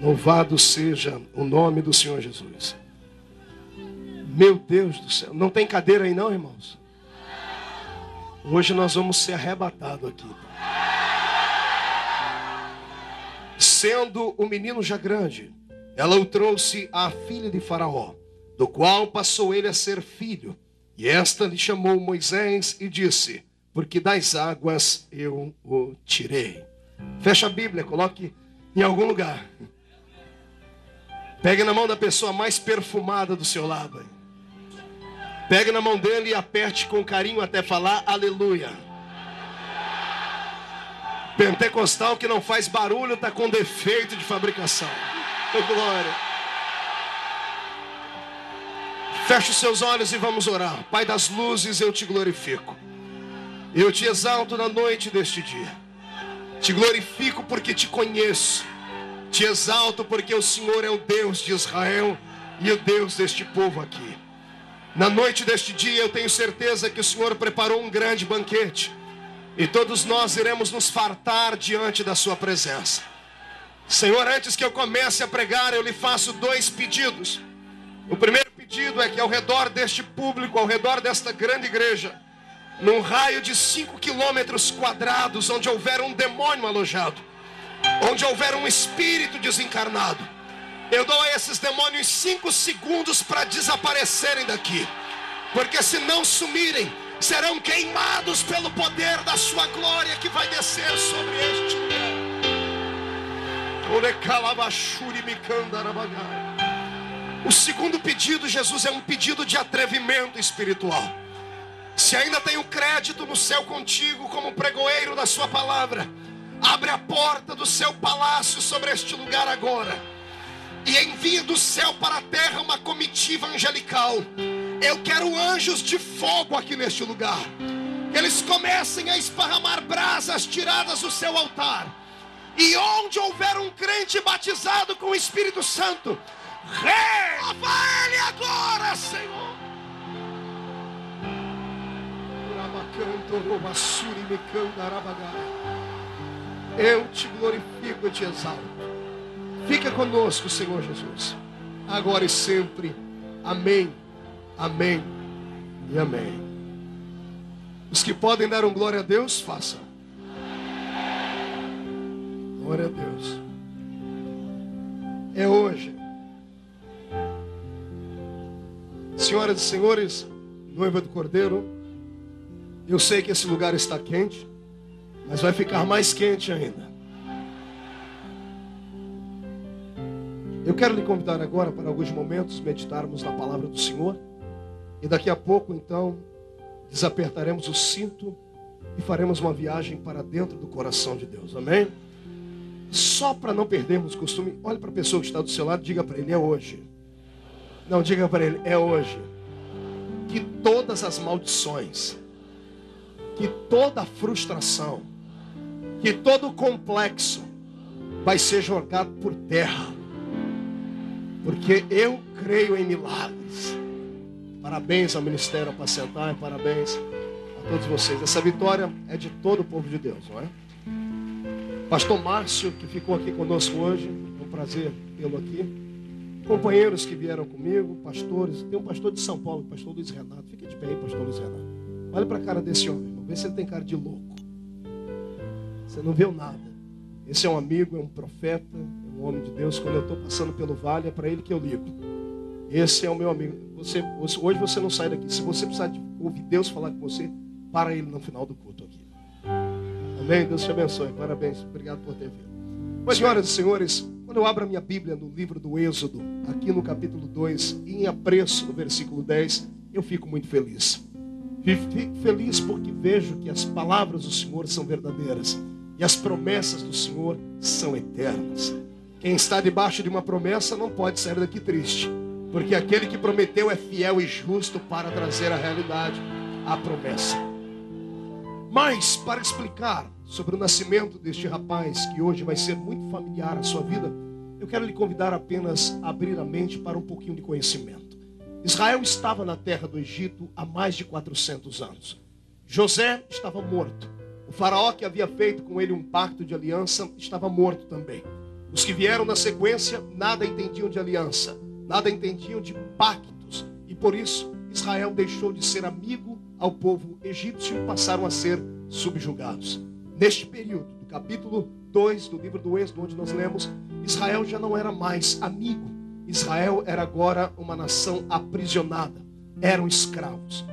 Louvado seja o nome do Senhor Jesus. Meu Deus do céu. Não tem cadeira aí não, irmãos? Hoje nós vamos ser arrebatados aqui. Sendo o menino já grande, ela o trouxe à filha de Faraó, do qual passou ele a ser filho. E esta lhe chamou Moisés e disse: porque das águas eu o tirei. Fecha a Bíblia, coloque em algum lugar. Pegue na mão da pessoa mais perfumada do seu lado. Pegue na mão dele e aperte com carinho até falar aleluia. Pentecostal que não faz barulho está com defeito de fabricação. Oh, glória. Feche os seus olhos e vamos orar. Pai das luzes, eu te glorifico. Eu te exalto na noite deste dia. Te glorifico porque te conheço. Te exalto porque o Senhor é o Deus de Israel e o Deus deste povo aqui. Na noite deste dia eu tenho certeza que o Senhor preparou um grande banquete. E todos nós iremos nos fartar diante da sua presença. Senhor, antes que eu comece a pregar, eu lhe faço 2 pedidos. O primeiro pedido é que ao redor deste público, ao redor desta grande igreja, num raio de 5 quilômetros quadrados, onde houver um demônio alojado, onde houver um espírito desencarnado, eu dou a esses demônios 5 segundos para desaparecerem daqui. Porque se não sumirem, serão queimados pelo poder da sua glória que vai descer sobre este lugar. O segundo pedido, Jesus, é um pedido de atrevimento espiritual. Se ainda tenho crédito no céu contigo como pregoeiro da sua palavra, abre a porta do seu palácio sobre este lugar agora e envia do céu para a terra uma comitiva angelical. Eu quero anjos de fogo aqui neste lugar. Que eles comecem a esparramar brasas tiradas do seu altar. E onde houver um crente batizado com o Espírito Santo, renova ele agora, Senhor. Eu te glorifico e te exalto. Fica conosco, Senhor Jesus, agora e sempre. Amém, amém e amém. Os que podem dar um glória a Deus, façam. Glória a Deus. É hoje. Senhoras e senhores, noiva do Cordeiro, eu sei que esse lugar está quente, mas vai ficar mais quente ainda. Eu quero lhe convidar agora para alguns momentos meditarmos na palavra do Senhor. E daqui a pouco, então, desapertaremos o cinto e faremos uma viagem para dentro do coração de Deus. Amém? Só para não perdermos o costume, olhe para a pessoa que está do seu lado e diga para ele: é hoje. Não, diga para ele: é hoje. Que todas as maldições, que toda a frustração, que todo o complexo vai ser jogado por terra. Porque eu creio em milagres. Parabéns ao Ministério Apacentar, parabéns a todos vocês. Essa vitória é de todo o povo de Deus, não é? Pastor Márcio, que ficou aqui conosco hoje, é um prazer tê-lo aqui. Companheiros que vieram comigo, pastores. Tem um pastor de São Paulo, pastor Luiz Renato. Fica de pé aí, pastor Luiz Renato. Olha para a cara desse homem, irmão. Vê se ele tem cara de louco. Você não viu nada. Esse é um amigo, é um profeta, é um homem de Deus. Quando eu estou passando pelo vale, é para ele que eu ligo. Esse é o meu amigo. Hoje você não sai daqui. Se você precisar de ouvir Deus falar com você, para ele no final do culto aqui. Amém? Deus te abençoe. Parabéns. Obrigado por ter vindo. Mas, senhoras e senhores, quando eu abro a minha Bíblia no livro do Êxodo, aqui no capítulo 2, e em apreço, no versículo 10, eu fico muito feliz. Fico feliz porque vejo que as palavras do Senhor são verdadeiras e as promessas do Senhor são eternas. Quem está debaixo de uma promessa não pode sair daqui triste, porque aquele que prometeu é fiel e justo para trazer à realidade a promessa. Mas, para explicar sobre o nascimento deste rapaz, que hoje vai ser muito familiar à sua vida, eu quero lhe convidar apenas a abrir a mente para um pouquinho de conhecimento. Israel estava na terra do Egito há mais de 400 anos. José estava morto. O faraó que havia feito com ele um pacto de aliança estava morto também. Os que vieram na sequência nada entendiam de aliança, nada entendiam de pactos, e por isso Israel deixou de ser amigo ao povo egípcio e passaram a ser subjugados. Neste período, do capítulo 2 do livro do Êxodo, onde nós lemos, Israel já não era mais amigo. Israel era agora uma nação aprisionada. Eram escravos.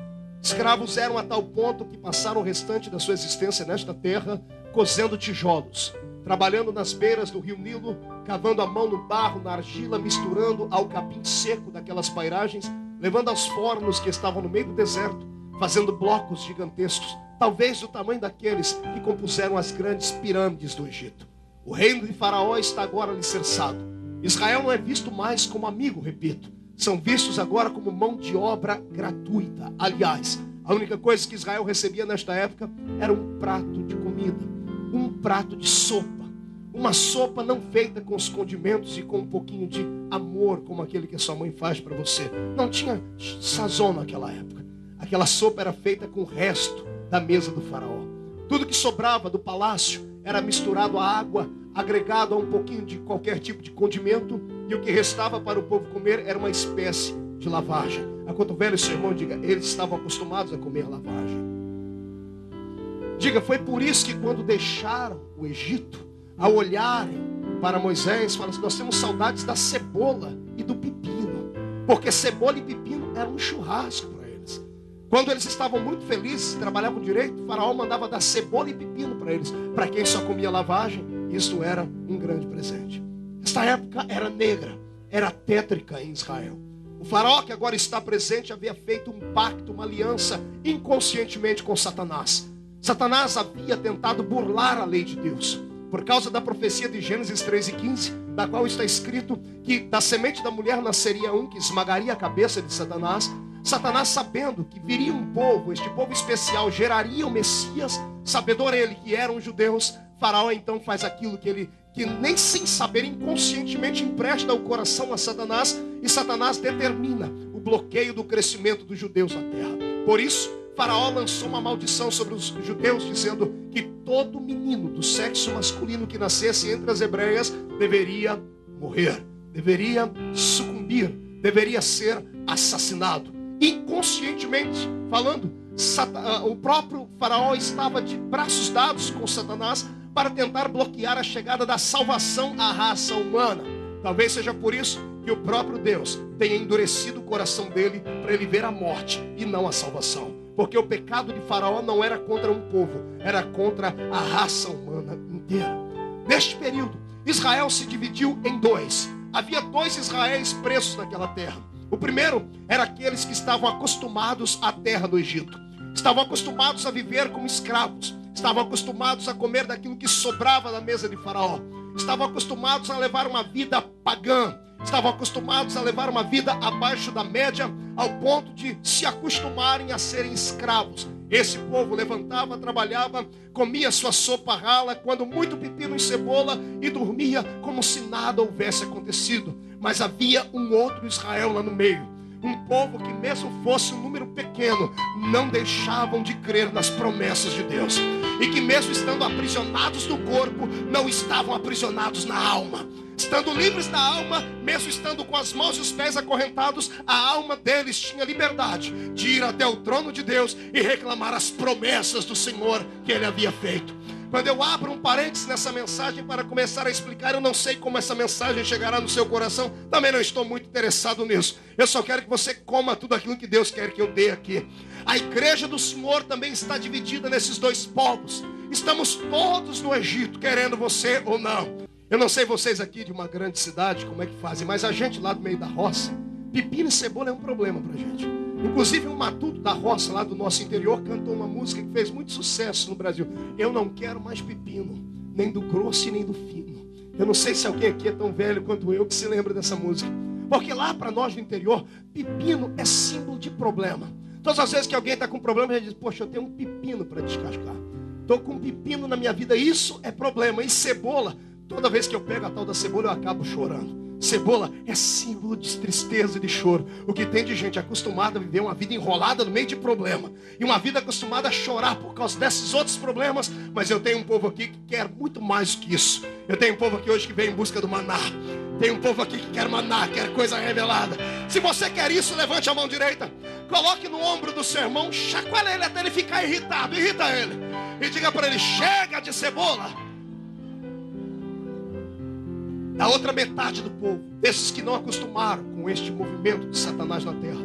Escravos eram a tal ponto que passaram o restante da sua existência nesta terra cozendo tijolos, trabalhando nas beiras do rio Nilo, cavando a mão no barro, na argila, misturando ao capim seco daquelas pairagens, levando aos fornos que estavam no meio do deserto, fazendo blocos gigantescos, talvez do tamanho daqueles que compuseram as grandes pirâmides do Egito. O reino de Faraó está agora alicerçado. Israel não é visto mais como amigo, repito. São vistos agora como mão de obra gratuita. Aliás, a única coisa que Israel recebia nesta época era um prato de comida, um prato de sopa. Uma sopa não feita com os condimentos e com um pouquinho de amor, como aquele que a sua mãe faz para você. Não tinha sazon naquela época. Aquela sopa era feita com o resto da mesa do faraó. Tudo que sobrava do palácio era misturado à água, agregado a um pouquinho de qualquer tipo de condimento, e o que restava para o povo comer era uma espécie de lavagem. Acontece o seu irmão, diga, eles estavam acostumados a comer lavagem. Diga, foi por isso que quando deixaram o Egito, ao olharem para Moisés, falaram assim, nós temos saudades da cebola e do pepino, porque cebola e pepino eram um churrasco para eles. Quando eles estavam muito felizes, trabalhavam direito, o faraó mandava dar cebola e pepino para eles. Para quem só comia lavagem, isso era um grande presente. Esta época era negra, era tétrica em Israel. O faraó que agora está presente havia feito um pacto, uma aliança inconscientemente com Satanás. Satanás havia tentado burlar a lei de Deus. Por causa da profecia de Gênesis 3:15, da qual está escrito que da semente da mulher nasceria um que esmagaria a cabeça de Satanás. Satanás, sabendo que viria um povo, este povo especial geraria o Messias, sabedor ele que eram judeus, Faraó então faz aquilo que nem sem saber, inconscientemente empresta o coração a Satanás, e Satanás determina o bloqueio do crescimento dos judeus na terra. Por isso, Faraó lançou uma maldição sobre os judeus, dizendo que todo menino do sexo masculino que nascesse entre as hebreias deveria morrer, deveria sucumbir, deveria ser assassinado. Inconscientemente falando, o próprio Faraó estava de braços dados com Satanás para tentar bloquear a chegada da salvação à raça humana. Talvez seja por isso que o próprio Deus tenha endurecido o coração dele para ele ver a morte e não a salvação. Porque o pecado de Faraó não era contra um povo, era contra a raça humana inteira. Neste período, Israel se dividiu em dois. Havia dois Israéis presos naquela terra. O primeiro era aqueles que estavam acostumados à terra do Egito. Estavam acostumados a viver como escravos. Estavam acostumados a comer daquilo que sobrava da mesa de Faraó. Estavam acostumados a levar uma vida pagã. Estavam acostumados a levar uma vida abaixo da média, ao ponto de se acostumarem a serem escravos. Esse povo levantava, trabalhava, comia sua sopa rala, quando muito pepino e cebola, e dormia como se nada houvesse acontecido. Mas havia um outro Israel lá no meio. Um povo que, mesmo fosse um número pequeno, não deixavam de crer nas promessas de Deus. E que, mesmo estando aprisionados no corpo, não estavam aprisionados na alma. Estando livres da alma, mesmo estando com as mãos e os pés acorrentados, a alma deles tinha liberdade de ir até o trono de Deus e reclamar as promessas do Senhor que Ele havia feito. Quando eu abro um parênteses nessa mensagem para começar a explicar, eu não sei como essa mensagem chegará no seu coração, também não estou muito interessado nisso. Eu só quero que você coma tudo aquilo que Deus quer que eu dê aqui. A igreja do Senhor também está dividida nesses dois povos. Estamos todos no Egito, querendo você ou não. Eu não sei vocês aqui de uma grande cidade como é que fazem, mas a gente lá do meio da roça, pepino e cebola é um problema pra gente. Inclusive um matuto da roça lá do nosso interior cantou uma música que fez muito sucesso no Brasil. Eu não quero mais pepino, nem do grosso e nem do fino. Eu não sei se alguém aqui é tão velho quanto eu que se lembra dessa música. Porque lá para nós no interior, pepino é símbolo de problema. Todas as vezes que alguém está com problema, a gente diz, poxa, eu tenho um pepino para descascar. Estou com um pepino na minha vida, isso é problema. E cebola, toda vez que eu pego a tal da cebola, eu acabo chorando. Cebola é símbolo de tristeza e de choro. O que tem de gente acostumada a viver uma vida enrolada no meio de problema, e uma vida acostumada a chorar por causa desses outros problemas. Mas eu tenho um povo aqui que quer muito mais do que isso. Eu tenho um povo aqui hoje que vem em busca do maná. Tem um povo aqui que quer maná, quer coisa revelada. Se você quer isso, levante a mão direita, coloque no ombro do seu irmão, chacoalhe ele até ele ficar irritado, irrita ele, e diga para ele: chega de cebola. A outra metade do povo, desses que não acostumaram com este movimento de Satanás na terra,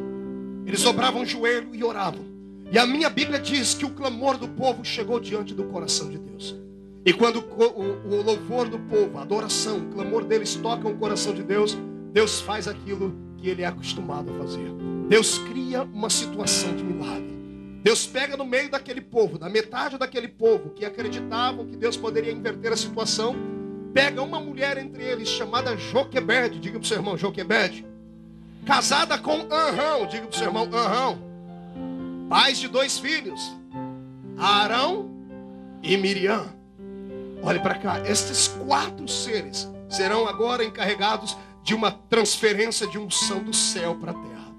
eles dobravam o joelho e oravam. E a minha Bíblia diz que o clamor do povo chegou diante do coração de Deus. E quando o louvor do povo, a adoração, o clamor deles toca o coração de Deus, Deus faz aquilo que ele é acostumado a fazer. Deus cria uma situação de milagre. Deus pega no meio daquele povo, da metade daquele povo que acreditavam que Deus poderia inverter a situação, pega uma mulher entre eles chamada Joquebede, diga para o seu irmão, Joquebede, casada com Anrão, diga para o seu irmão, Anrão, pais de 2 filhos, Arão e Miriam. Olhe para cá, estes 4 seres serão agora encarregados de uma transferência de unção do céu para a terra.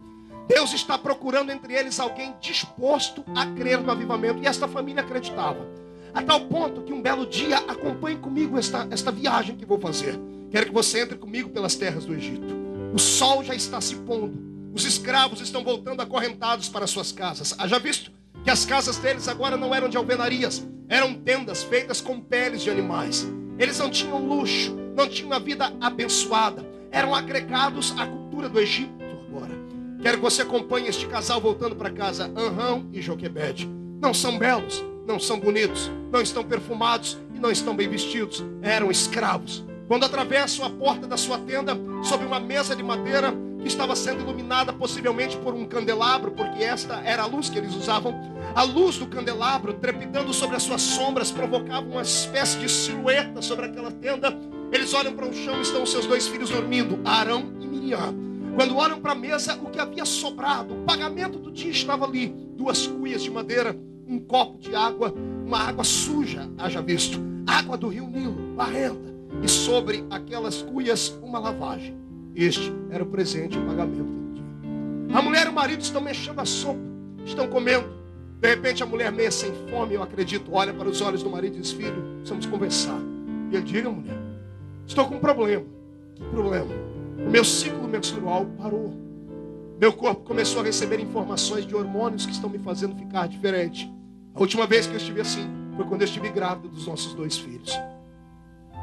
Deus está procurando entre eles alguém disposto a crer no avivamento, e esta família acreditava. A tal ponto que um belo dia, acompanhe comigo esta viagem que vou fazer. Quero que você entre comigo pelas terras do Egito. O sol já está se pondo. Os escravos estão voltando acorrentados para suas casas. Haja visto que as casas deles agora não eram de alvenarias. Eram tendas feitas com peles de animais. Eles não tinham luxo, não tinham uma vida abençoada. Eram agregados à cultura do Egito agora. Quero que você acompanhe este casal voltando para casa, Anrão e Joquebede. Não são belos, não são bonitos, não estão perfumados e não estão bem vestidos. Eram escravos. Quando atravessam a porta da sua tenda, sob uma mesa de madeira que estava sendo iluminada possivelmente por um candelabro, porque esta era a luz que eles usavam, a luz do candelabro trepidando sobre as suas sombras provocava uma espécie de silhueta sobre aquela tenda. Eles olham para o chão e estão os seus 2 filhos dormindo, Arão e Miriam. Quando olham para a mesa, o que havia sobrado, o pagamento do dia estava ali, 2 cuias de madeira, um copo de água, uma água suja, haja visto, água do rio Nilo, barrenta, e sobre aquelas cuias uma lavagem. Este era o presente e o pagamento do dia. A mulher e o marido estão mexendo a sopa, estão comendo. De repente a mulher, meio sem fome, eu acredito, olha para os olhos do marido e diz: filho, precisamos conversar. E ele: diga, mulher, estou com um problema. Que problema? O meu ciclo menstrual parou. Meu corpo começou a receber informações de hormônios que estão me fazendo ficar diferente. A última vez que eu estive assim foi quando eu estive grávida dos nossos 2 filhos.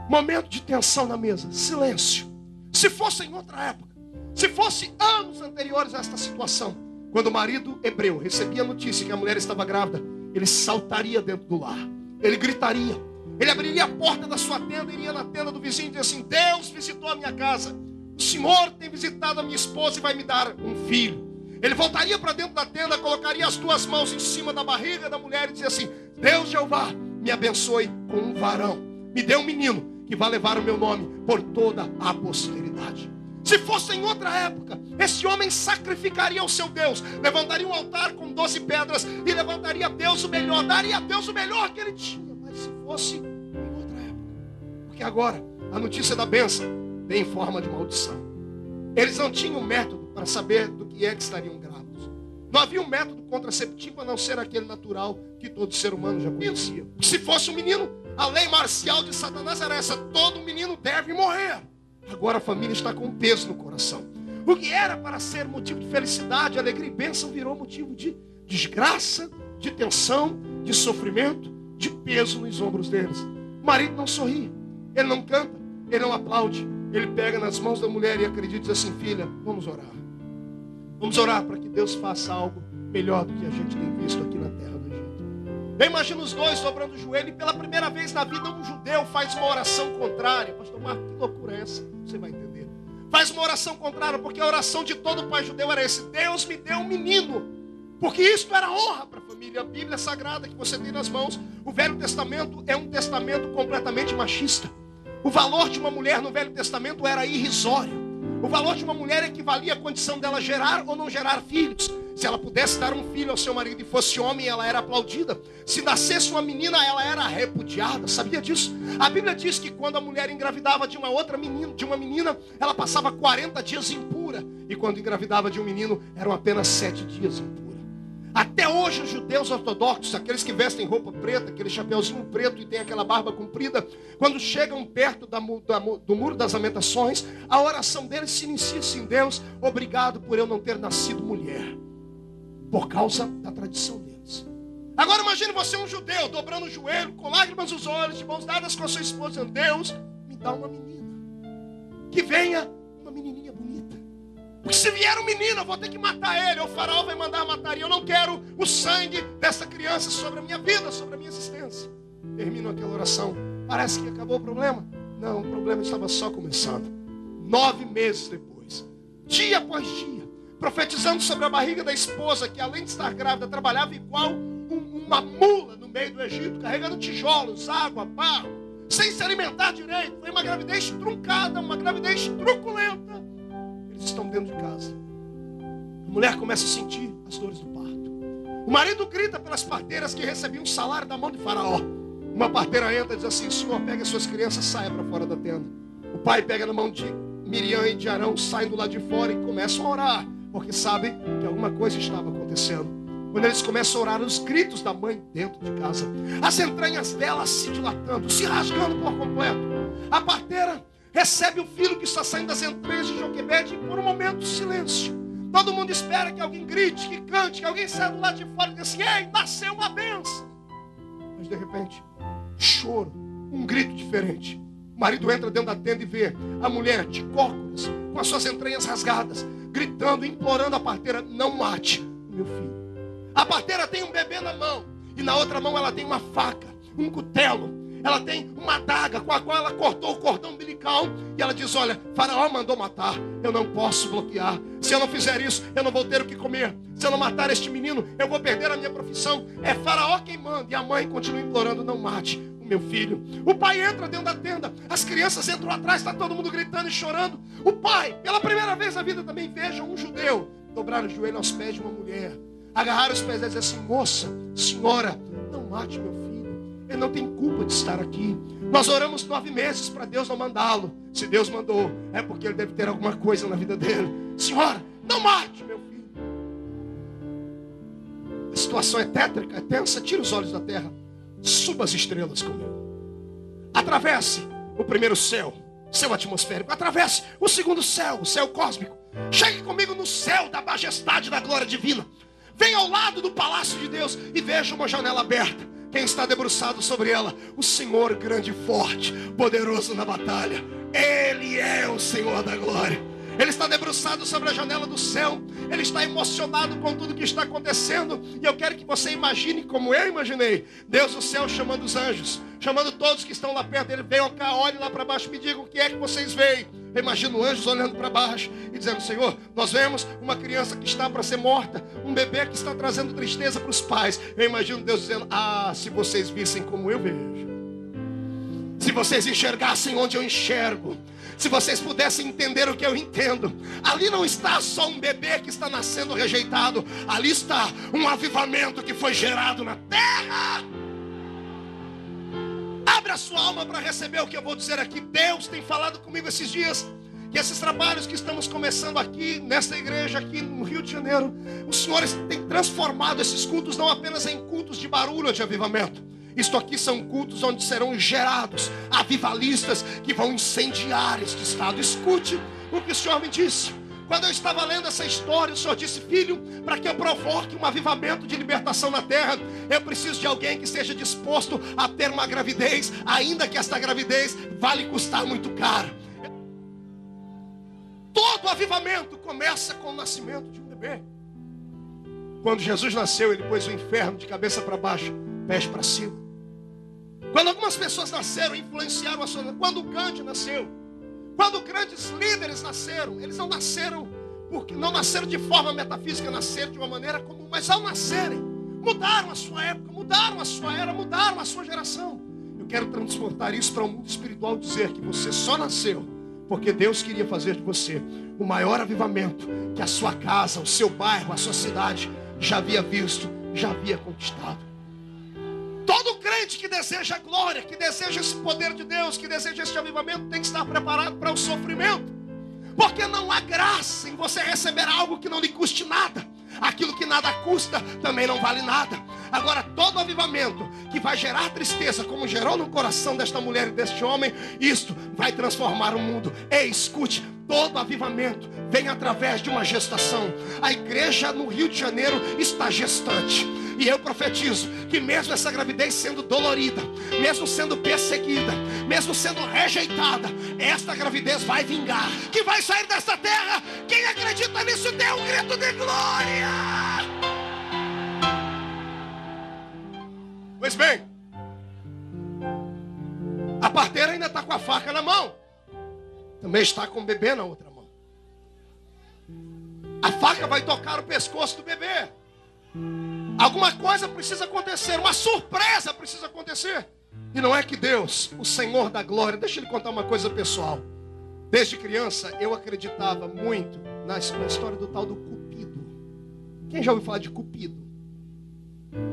Momento de tensão na mesa, silêncio. Se fosse em outra época, se fosse anos anteriores a esta situação, quando o marido hebreu recebia a notícia que a mulher estava grávida, ele saltaria dentro do lar, ele gritaria, ele abriria a porta da sua tenda, iria na tenda do vizinho e dizia assim: Deus visitou a minha casa, o Senhor tem visitado a minha esposa e vai me dar um filho. Ele voltaria para dentro da tenda, colocaria as 2 mãos em cima da barriga da mulher e dizia assim: Deus Jeová, me abençoe com um varão, me dê um menino que vai levar o meu nome por toda a posteridade. Se fosse em outra época, esse homem sacrificaria ao seu Deus, levantaria um altar com 12 pedras e levantaria a Deus o melhor, daria a Deus o melhor que ele tinha. Mas se fosse em outra época, porque agora a notícia da bênção vem em forma de maldição. Eles não tinham método para saber do que é que estariam grávidos. Não havia um método contraceptivo a não ser aquele natural que todo ser humano já conhecia. Se fosse um menino, a lei marcial de Satanás era essa: todo menino deve morrer. Agora a família está com um peso no coração. O que era para ser motivo de felicidade, alegria e bênção virou motivo de desgraça, de tensão, de sofrimento, de peso nos ombros deles. O marido não sorri, ele não canta, ele não aplaude. Ele pega nas mãos da mulher e acredita e diz assim: filha, vamos orar. Vamos orar para que Deus faça algo melhor do que a gente tem visto aqui na terra do Egito. Eu imagino os 2 dobrando o joelho e pela primeira vez na vida um judeu faz uma oração contrária. Pastor Marco, que loucura é essa? Você vai entender. Faz uma oração contrária, porque a oração de todo pai judeu era esse: Deus me deu um menino. Porque isto era honra para a família. A Bíblia Sagrada que você tem nas mãos, o Velho Testamento é um testamento completamente machista. O valor de uma mulher no Velho Testamento era irrisório. O valor de uma mulher equivalia à condição dela gerar ou não gerar filhos. Se ela pudesse dar um filho ao seu marido e fosse homem, ela era aplaudida. Se nascesse uma menina, ela era repudiada. Sabia disso? A Bíblia diz que quando a mulher engravidava de uma menina, ela passava 40 dias impura. E quando engravidava de um menino, eram apenas 7 dias impura. Até hoje os judeus ortodoxos, aqueles que vestem roupa preta, aquele chapeuzinho preto e tem aquela barba comprida, quando chegam perto do muro das lamentações, a oração deles se inicia assim: Deus, obrigado por eu não ter nascido mulher. Por causa da tradição deles. Agora imagine você um judeu dobrando o joelho, com lágrimas nos olhos, de mãos dadas com a sua esposa: Deus, me dá uma menina. Que venha uma menininha bonita. Porque se vier um menino, eu vou ter que matar ele. O faraó vai mandar matar. E eu não quero o sangue dessa criança sobre a minha vida, sobre a minha existência. Termino aquela oração. Parece que acabou o problema. Não, o problema estava só começando. 9 meses depois, dia após dia, profetizando sobre a barriga da esposa, que além de estar grávida, trabalhava igual uma mula no meio do Egito, carregando tijolos, água, barro, sem se alimentar direito. Foi uma gravidez truncada, uma gravidez truculenta. Eles estão dentro de casa. A mulher começa a sentir as dores do parto. O marido grita pelas parteiras que recebiam um salário da mão de Faraó. Uma parteira entra e diz assim: Senhor, pega as suas crianças, saia para fora da tenda. O pai pega na mão de Miriam e de Arão, saem do lado de fora e começam a orar, porque sabem que alguma coisa estava acontecendo. Quando eles começam a orar, os gritos da mãe dentro de casa, as entranhas dela se dilatando, se rasgando por completo. A parteira recebe o filho que está saindo das entranhas de Joquebede e por um momento silêncio. Todo mundo espera que alguém grite, que cante, que alguém saia do lado de fora e diga assim: ei, nasceu uma bênção. Mas de repente, choro, um grito diferente. O marido entra dentro da tenda e vê a mulher de cócoras, com as suas entranhas rasgadas, gritando, implorando a parteira: não mate o meu filho. A parteira tem um bebê na mão, e na outra mão ela tem uma faca, um cutelo. Ela tem uma adaga com a qual ela cortou o cordão umbilical. E ela diz: olha, Faraó mandou matar, eu não posso bloquear. Se eu não fizer isso, eu não vou ter o que comer. Se eu não matar este menino, eu vou perder a minha profissão. É Faraó quem manda. E a mãe continua implorando: não mate o meu filho. O pai entra dentro da tenda, as crianças entram atrás, está todo mundo gritando e chorando. O pai, pela primeira vez na vida também, veja um judeu dobrar o joelho aos pés de uma mulher, agarrar os pés e dizer assim: moça, senhora, não mate meu filho. Ele não tem culpa de estar aqui. Nós oramos 9 meses para Deus não mandá-lo. Se Deus mandou, é porque ele deve ter alguma coisa na vida dele. Senhora, não mate meu filho. A situação é tétrica, é tensa. Tira os olhos da terra, suba as estrelas comigo. Atravesse o primeiro céu, céu atmosférico. Atravesse o segundo céu, o céu cósmico. Chegue comigo no céu da majestade, da glória divina. Venha ao lado do palácio de Deus e veja uma janela aberta. Quem está debruçado sobre ela? O Senhor grande e forte, poderoso na batalha. Ele é o Senhor da glória. Ele está debruçado sobre a janela do céu. Ele está emocionado com tudo que está acontecendo. E eu quero que você imagine como eu imaginei. Deus do céu chamando os anjos, chamando todos que estão lá perto dele. Venham cá, olhem lá para baixo, me digam o que é que vocês veem. Eu imagino anjos olhando para baixo e dizendo: Senhor, nós vemos uma criança que está para ser morta, um bebê que está trazendo tristeza para os pais. Eu imagino Deus dizendo: ah, se vocês vissem como eu vejo, se vocês enxergassem onde eu enxergo, se vocês pudessem entender o que eu entendo, ali não está só um bebê que está nascendo rejeitado, ali está um avivamento que foi gerado na terra. Abre a sua alma para receber o que eu vou dizer aqui. Deus tem falado comigo esses dias, que esses trabalhos que estamos começando aqui, nessa igreja aqui no Rio de Janeiro, o Senhor tem transformado esses cultos não apenas em cultos de barulho, de avivamento. Isto aqui são cultos onde serão gerados avivalistas que vão incendiar este estado. Escute o que o Senhor me disse. Quando eu estava lendo essa história, o Senhor disse: filho, para que eu provoque um avivamento de libertação na terra, eu preciso de alguém que esteja disposto a ter uma gravidez, ainda que esta gravidez vale custar muito caro. Todo avivamento começa com o nascimento de um bebê. Quando Jesus nasceu, ele pôs o inferno de cabeça para baixo, pés para cima. Quando algumas pessoas nasceram, influenciaram a sua vida. Quando o Gandhi nasceu, quando grandes líderes nasceram, eles não nasceram de forma metafísica, nasceram de uma maneira comum, mas ao nascerem, mudaram a sua época, mudaram a sua era, mudaram a sua geração. Eu quero transportar isso para o mundo espiritual, dizer que você só nasceu Porque Deus queria fazer de você o maior avivamento que a sua casa, o seu bairro, a sua cidade já havia visto, já havia conquistado. Todo crente que deseja a glória, que deseja esse poder de Deus, que deseja esse avivamento, tem que estar preparado para o sofrimento. Porque não há graça em você receber algo que não lhe custe nada. Aquilo que nada custa também não vale nada. Agora, todo avivamento que vai gerar tristeza, como gerou no coração desta mulher e deste homem, isto vai transformar o mundo. Ei, escute, todo avivamento vem através de uma gestação. A igreja no Rio de Janeiro está gestante. E eu profetizo que mesmo essa gravidez sendo dolorida, mesmo sendo perseguida, mesmo sendo rejeitada, esta gravidez vai vingar, que vai sair dessa terra. Quem acredita nisso, dê um grito de glória. Pois bem, a parteira ainda está com a faca na mão, também está com o bebê na outra mão. A faca vai tocar o pescoço do bebê. Alguma coisa precisa acontecer, uma surpresa precisa acontecer. E não é que Deus, o Senhor da glória, deixa eu lhe contar uma coisa pessoal. Desde criança eu acreditava muito na história do tal do Cupido. Quem já ouviu falar de Cupido?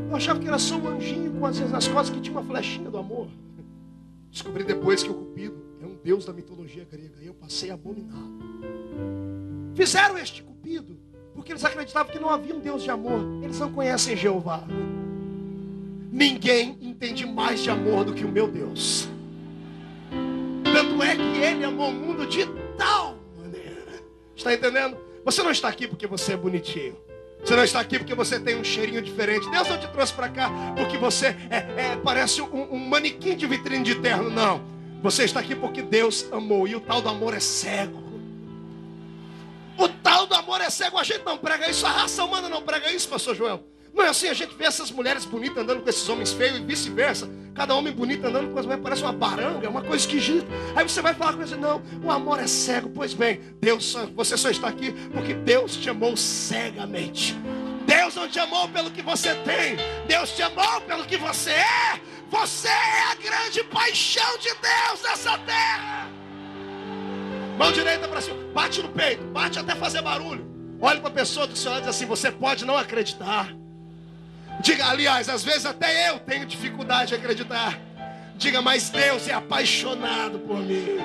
Eu achava que era só um anjinho com as costas que tinha uma flechinha do amor. Descobri depois que o Cupido é um deus da mitologia grega. E eu passei a abominar. Fizeram este Cupido porque eles acreditavam que não havia um Deus de amor. Eles não conhecem Jeová. Ninguém entende mais de amor do que o meu Deus. Tanto é que Ele amou o mundo de tal maneira. Está entendendo? Você não está aqui porque você é bonitinho. Você não está aqui porque você tem um cheirinho diferente. Deus não te trouxe para cá porque você parece um manequim de vitrine de terno. Não. Você está aqui porque Deus amou. E o tal do amor é cego. O tal do amor é cego. A gente não prega isso. A raça humana não prega isso, pastor Joel. Não é assim, a gente vê essas mulheres bonitas andando com esses homens feios e vice-versa. Cada homem bonito andando com as mulheres, parece uma baranga, é uma coisa esquisita. Aí você vai falar com ele, não, o amor é cego. Pois bem, você só está aqui porque Deus te amou cegamente. Deus não te amou pelo que você tem. Deus te amou pelo que você é. Você é a grande paixão de Deus nessa terra. Mão direita para cima, bate no peito, bate até fazer barulho. Olhe para a pessoa do seu lado e diz assim, você pode não acreditar. Diga, aliás, às vezes até eu tenho dificuldade de acreditar. Diga, mas Deus é apaixonado por mim.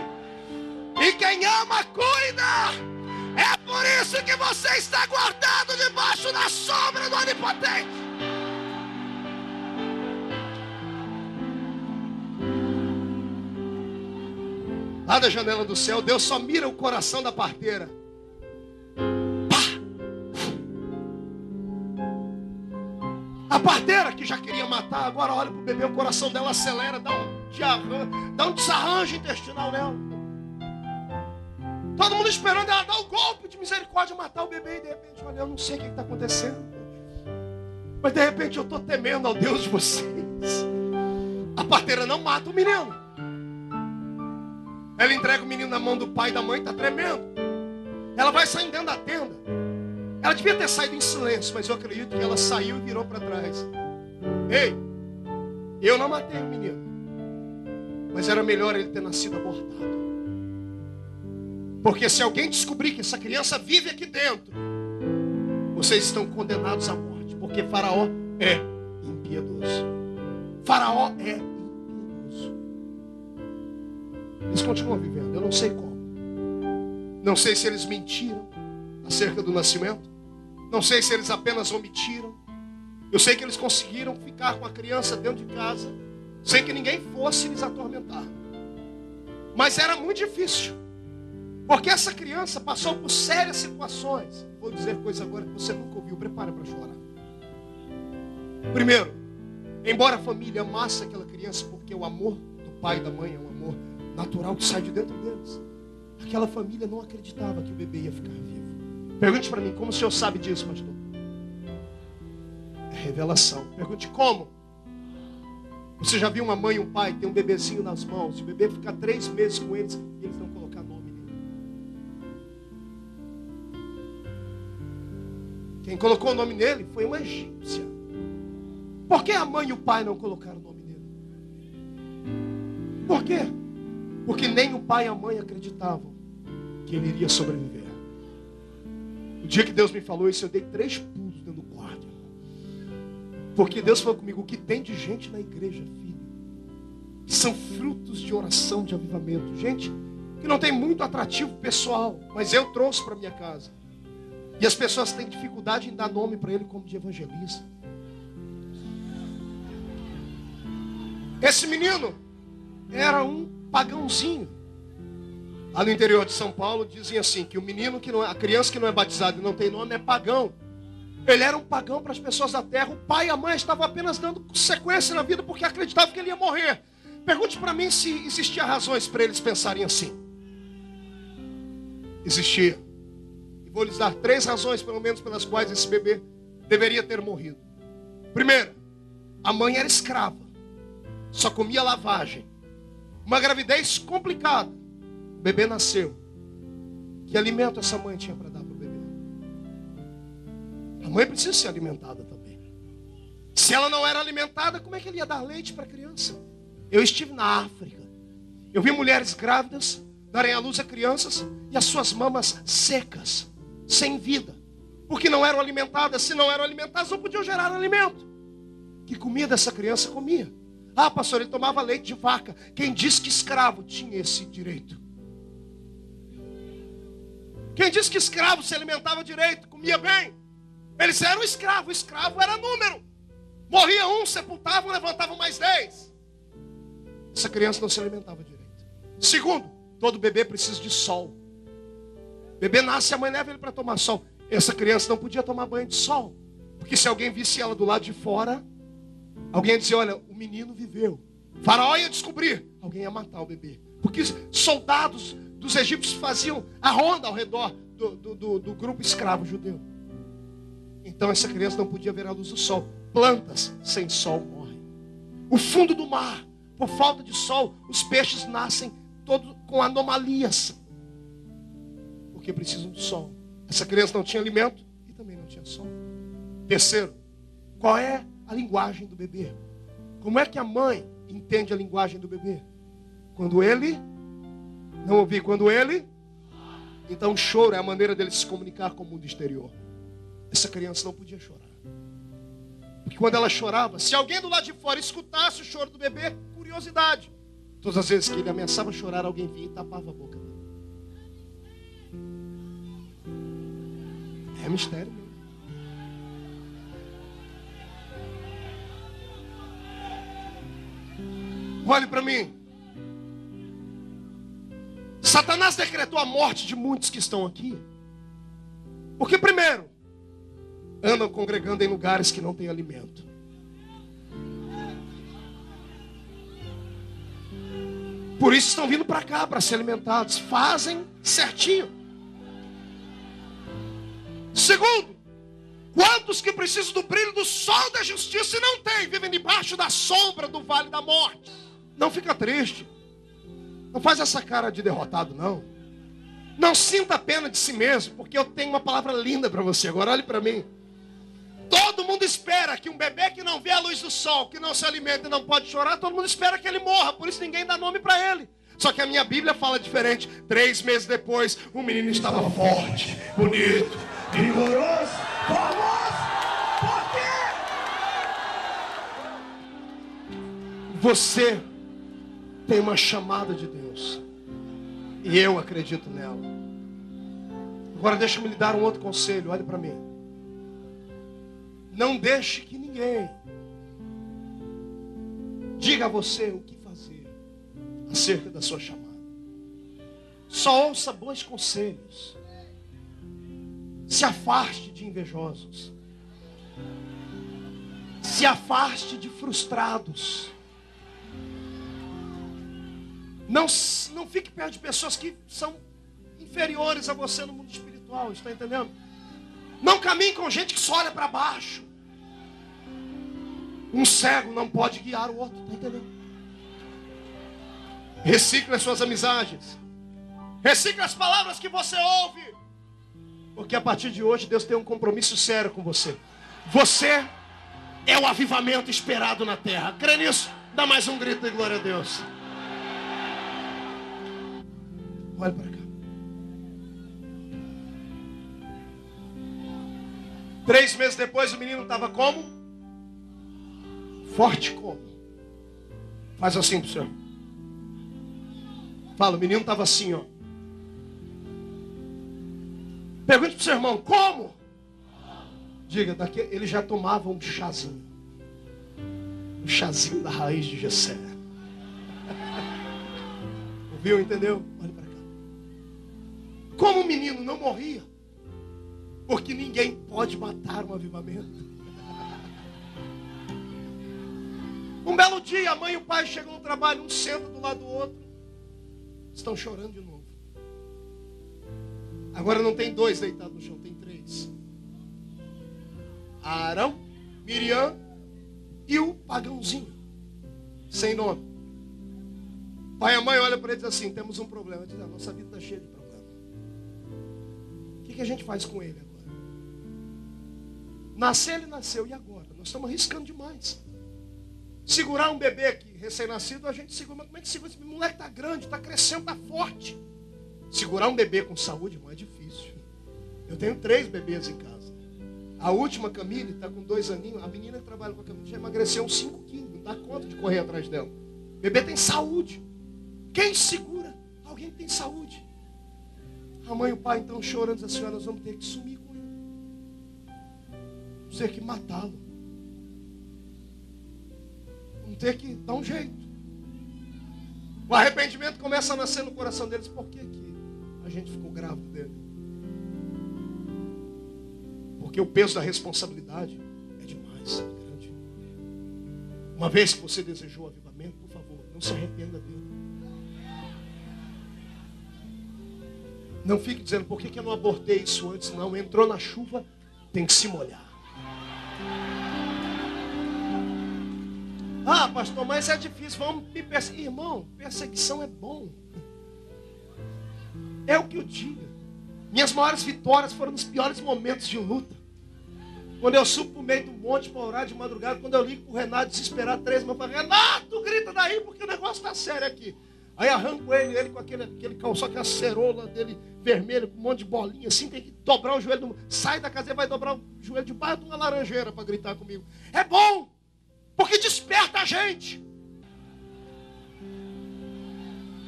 E quem ama, cuida. É por isso que você está guardado debaixo da sombra do Onipotente. Lá da janela do céu, Deus só mira o coração da parteira. A parteira que já queria matar, agora olha para o bebê, o coração dela acelera, dá um desarranjo intestinal nela. Todo mundo esperando ela dar o golpe de misericórdia, matar o bebê. E de repente, olha, eu não sei o que está acontecendo. Mas de repente eu estou temendo ao Deus de vocês. A parteira não mata o menino. Ela entrega o menino na mão do pai e da mãe, está tremendo. Ela vai saindo dentro da tenda. Ela devia ter saído em silêncio, mas eu acredito que ela saiu e virou para trás. Ei, eu não matei o menino, mas era melhor ele ter nascido abortado. Porque se alguém descobrir que essa criança vive aqui dentro, vocês estão condenados à morte. Porque Faraó é impiedoso. Faraó é impiedoso. Eles continuam vivendo, eu não sei como. Não sei se eles mentiram acerca do nascimento. Não sei se eles apenas omitiram. Eu sei que eles conseguiram ficar com a criança dentro de casa sem que ninguém fosse lhes atormentar. Mas era muito difícil. Porque essa criança passou por sérias situações. Vou dizer coisa agora que você nunca ouviu. Prepare para chorar. Primeiro, embora a família amasse aquela criança, porque o amor do pai e da mãe é um amor natural que sai de dentro deles, aquela família não acreditava que o bebê ia ficar vivo. Pergunte para mim, como o senhor sabe disso, pastor? É revelação. Pergunte como. Você já viu uma mãe e um pai ter um bebezinho nas mãos, e o bebê ficar 3 meses com eles e eles não colocar nome nele? Quem colocou o nome nele foi uma egípcia. Por que a mãe e o pai não colocaram o nome nele? Por quê? Porque nem o pai e a mãe acreditavam que ele iria sobreviver. O dia que Deus me falou isso, eu dei 3 pulos dentro do quarto. Porque Deus falou comigo: o que tem de gente na igreja, filho, que são frutos de oração, de avivamento. Gente que não tem muito atrativo pessoal, mas eu trouxe para minha casa. E as pessoas têm dificuldade em dar nome para ele como de evangelista. Esse menino era um pagãozinho. Lá no interior de São Paulo dizem assim, que o menino que não é, a criança que não é batizada e não tem nome é pagão. Ele era um pagão para as pessoas da terra. O pai e a mãe estavam apenas dando sequência na vida porque acreditavam que ele ia morrer. Pergunte para mim se existia razões para eles pensarem assim. Existia. E vou lhes dar 3 razões, pelo menos, pelas quais esse bebê deveria ter morrido. Primeiro, a mãe era escrava. Só comia lavagem. Uma gravidez complicada. O bebê nasceu. Que alimento essa mãe tinha para dar para o bebê? A mãe precisa ser alimentada também. Se ela não era alimentada, como é que ele ia dar leite para a criança? Eu estive na África. Eu vi mulheres grávidas darem à luz a crianças e as suas mamas secas, sem vida. Porque não eram alimentadas. Se não eram alimentadas, não podiam gerar alimento. Que comida essa criança comia? Ah, pastor, ele tomava leite de vaca. Quem disse que escravo tinha esse direito? Quem disse que escravo se alimentava direito, comia bem? Eles eram escravos. O escravo era número. Morria um, sepultavam, levantavam mais 10. Essa criança não se alimentava direito. Segundo, todo bebê precisa de sol. O bebê nasce, a mãe leva ele para tomar sol. Essa criança não podia tomar banho de sol. Porque se alguém visse ela do lado de fora, alguém ia dizer: olha, o menino viveu. O faraó ia descobrir. Alguém ia matar o bebê. Porque soldados dos egípcios faziam a ronda ao redor do grupo escravo judeu. Então essa criança não podia ver a luz do sol. Plantas sem sol morrem. O fundo do mar, por falta de sol, os peixes nascem todos com anomalias. Porque precisam de sol. Essa criança não tinha alimento e também não tinha sol. Terceiro, qual é a linguagem do bebê? Como é que a mãe entende a linguagem do bebê? Quando ele não ouvir, quando ele... Então o choro é a maneira dele se comunicar com o mundo exterior. Essa criança não podia chorar. Porque quando ela chorava, se alguém do lado de fora escutasse o choro do bebê, curiosidade. Todas as vezes que ele ameaçava chorar, alguém vinha e tapava a boca dele. É mistério mesmo. Olhe para mim. Satanás decretou a morte de muitos que estão aqui. Porque primeiro, andam congregando em lugares que não têm alimento. Por isso estão vindo para cá, para ser alimentados. Fazem certinho. Segundo, quantos que precisam do brilho do sol da justiça e não têm, vivem debaixo da sombra do vale da morte. Não fica triste. Não faz essa cara de derrotado, não. Não sinta pena de si mesmo, porque eu tenho uma palavra linda para você. Agora olhe para mim. Todo mundo espera que um bebê que não vê a luz do sol, que não se alimenta e não pode chorar, todo mundo espera que ele morra. Por isso ninguém dá nome para ele. Só que a minha Bíblia fala diferente. 3 meses depois, o menino estava forte, bonito, vigoroso, famoso. Por quê? Você tem uma chamada de Deus. E eu acredito nela. Agora deixa-me lhe dar um outro conselho. Olhe para mim. Não deixe que ninguém diga a você o que fazer acerca da sua chamada. Só ouça bons conselhos. Se afaste de invejosos. Se afaste de frustrados. Não fique perto de pessoas que são inferiores a você no mundo espiritual, está entendendo? Não caminhe com gente que só olha para baixo. Um cego não pode guiar o outro, está entendendo? Recicle as suas amizades. Recicle as palavras que você ouve. Porque a partir de hoje Deus tem um compromisso sério com você. Você é o avivamento esperado na terra. Crê nisso? Dá mais um grito de glória a Deus. Olha para cá. 3 meses depois o menino estava como? Forte como? Faz assim pro senhor. Fala, o menino estava assim, ó. Pergunte pro seu irmão, como? Diga, daqui ele já tomava um chazinho. Um chazinho da raiz de Jessé. Ouviu, entendeu? Olha para cá. Como o menino não morria? Porque ninguém pode matar um avivamento. Um belo dia, a mãe e o pai chegam no trabalho, um senta do lado do outro. Estão chorando de novo. Agora não tem 2 deitados no chão, tem 3. Arão, Miriam e o pagãozinho, sem nome. Pai e a mãe olham para ele e dizem assim, temos um problema. Diz, a nossa vida está cheia de problema. O que a gente faz com ele agora? Nascer, ele nasceu, e agora? Nós estamos arriscando demais. Segurar um bebê aqui, recém-nascido, a gente segura. Mas como é que segura? Esse moleque está grande, está crescendo, está forte. Segurar um bebê com saúde, irmão, é difícil. Eu tenho 3 bebês em casa. A última, Camille, está com 2 aninhos. A menina que trabalha com a Camille já emagreceu uns 5 quilos. Não dá conta de correr atrás dela. O bebê tem saúde. Quem segura? Alguém que tem saúde. A mãe e o pai então chorando, diz assim, nós vamos ter que sumir com ele. Vamos ter que matá-lo. Vamos ter que dar um jeito. O arrependimento começa a nascer no coração deles. Por que a gente ficou grávido dele? Porque o peso da responsabilidade é demais, é grande. Uma vez que você desejou avivamento, por favor, não se arrependa dele. Não fique dizendo, por que eu não abortei isso antes? Não, entrou na chuva, tem que se molhar. Ah, pastor, mas é difícil, vamos me perseguir. Irmão, perseguição é bom. É o que eu digo. Minhas maiores vitórias foram nos piores momentos de luta. Quando eu subo para o meio do monte para orar de madrugada, quando eu ligo para o Renato desesperado 3 meses, eu falo, Renato, grita daí porque o negócio está sério aqui. Aí arranco ele com aquele calção, aquela cerola dele vermelha, com um monte de bolinha assim, tem que dobrar o joelho. Sai da casinha, vai dobrar o joelho debaixo de uma laranjeira para gritar comigo. É bom, porque desperta a gente.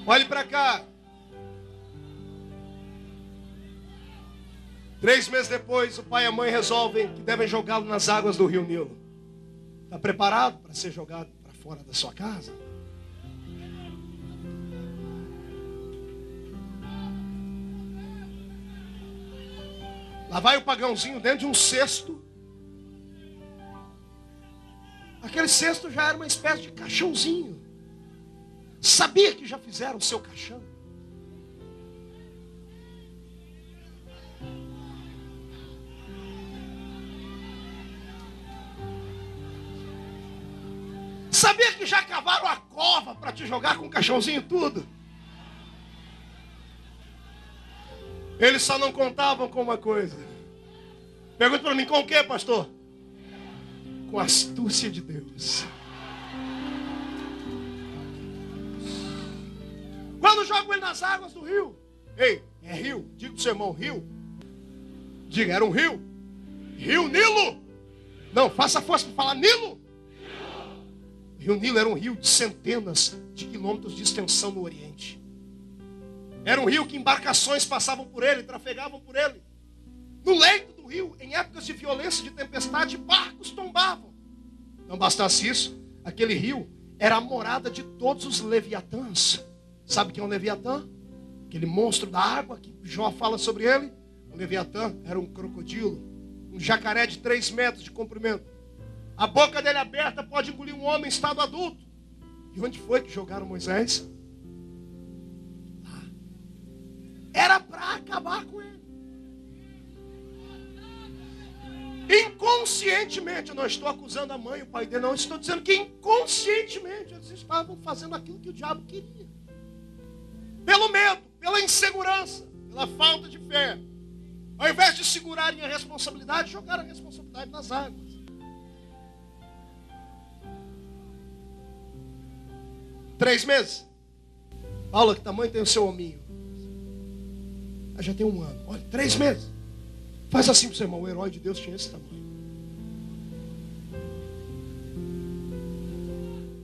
Olhe para cá. 3 meses depois, o pai e a mãe resolvem que devem jogá-lo nas águas do rio Nilo. Está preparado para ser jogado para fora da sua casa? Lá vai o pagãozinho dentro de um cesto. Aquele cesto já era uma espécie de caixãozinho. Sabia que já fizeram o seu caixão? Sabia que já cavaram a cova para te jogar com o caixãozinho e tudo? Eles só não contavam com uma coisa. Pergunta para mim, com o que, pastor? Com a astúcia de Deus. Quando jogam ele nas águas do rio. Ei, é rio? Diga para o seu irmão, rio. Diga, era um rio. Rio Nilo. Não, faça força para falar Nilo. O rio Nilo era um rio de centenas de quilômetros de extensão no Oriente. Era um rio que embarcações passavam por ele, trafegavam por ele. No leito do rio, em épocas de violência, de tempestade, barcos tombavam. Não bastasse isso, aquele rio era a morada de todos os leviatãs. Sabe quem é um leviatã? Aquele monstro da água que Jó fala sobre ele. O leviatã era um crocodilo, um jacaré de 3 metros de comprimento. A boca dele aberta pode engolir um homem em estado adulto. E onde foi que jogaram Moisés? Lá. Era para acabar com ele. Inconscientemente, eu não estou acusando a mãe e o pai dele, não. Eu estou dizendo que inconscientemente eles estavam fazendo aquilo que o diabo queria. Pelo medo, pela insegurança, pela falta de fé. Ao invés de segurarem a responsabilidade, jogaram a responsabilidade nas águas. Três meses. Paula, que tamanho tem o seu hominho? Já tem 1 ano. Olha, 3 meses. Faz assim para o seu irmão, o herói de Deus tinha esse tamanho.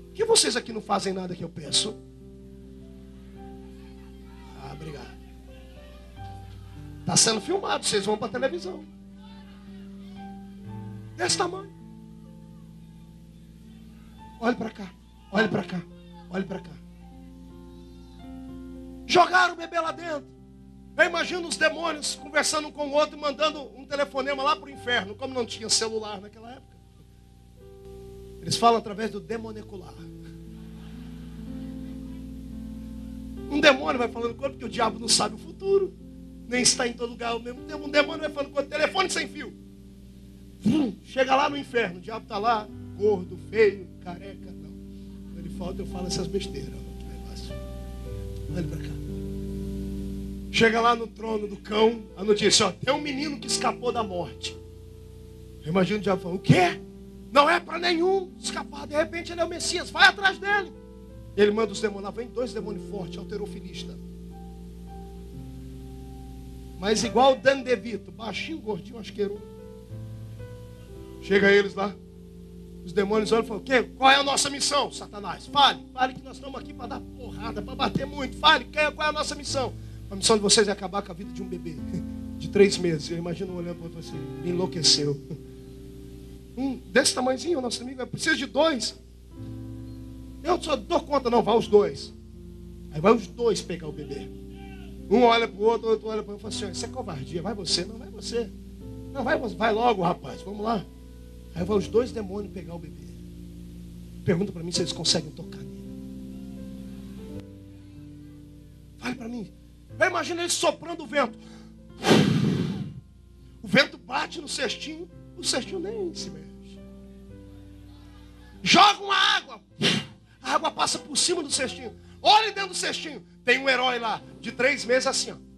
Por que vocês aqui não fazem nada que eu peço? Ah, obrigado. Está sendo filmado, vocês vão para a televisão. Desse tamanho. Olhe para cá, olhe para cá, olhe para cá. Jogaram o bebê lá dentro. Eu imagino os demônios conversando um com o outro e mandando um telefonema lá para o inferno, como não tinha celular naquela época. Eles falam através do demonecular. Um demônio vai falando com outro, porque o diabo não sabe o futuro. Nem está em todo lugar ao mesmo tempo. Um demônio vai falando com outro, telefone sem fio. Chega lá no inferno, o diabo está lá, gordo, feio, careca. Não. Quando ele falta, eu falo essas besteiras. Olha para cá. Chega lá no trono do cão, a notícia, ó, tem um menino que escapou da morte. Eu imagino o diabo falando, o quê? Não é para nenhum escapar, de repente ele é o Messias, vai atrás dele. Ele manda os demônios lá, vem 2 demônios fortes, alterofilista. Mas igual o Dan DeVito, baixinho, gordinho, asqueroso. Chega eles lá, os demônios olham e falam, qual é a nossa missão, Satanás? Fale que nós estamos aqui para dar porrada, para bater muito. Fale, qual é a nossa missão? A missão de vocês é acabar com a vida de um bebê de 3 meses. Eu imagino olhando para você, me enlouqueceu. Desse tamanhozinho, o nosso amigo, precisa de 2. Eu só dou conta, não, vai os 2. Aí vai os 2 pegar o bebê. Um olha para o outro olha para o outro e fala assim, isso é covardia, vai você, não vai você. Não, vai logo, rapaz, vamos lá. Aí vai os 2 demônios pegar o bebê. Pergunta para mim se eles conseguem tocar nele. Fale para mim. Eu imagino eles soprando o vento. O vento bate no cestinho. O cestinho nem se mexe. Jogam a água. A água passa por cima do cestinho. Olhe dentro do cestinho. Tem um herói lá de 3 meses assim, ó.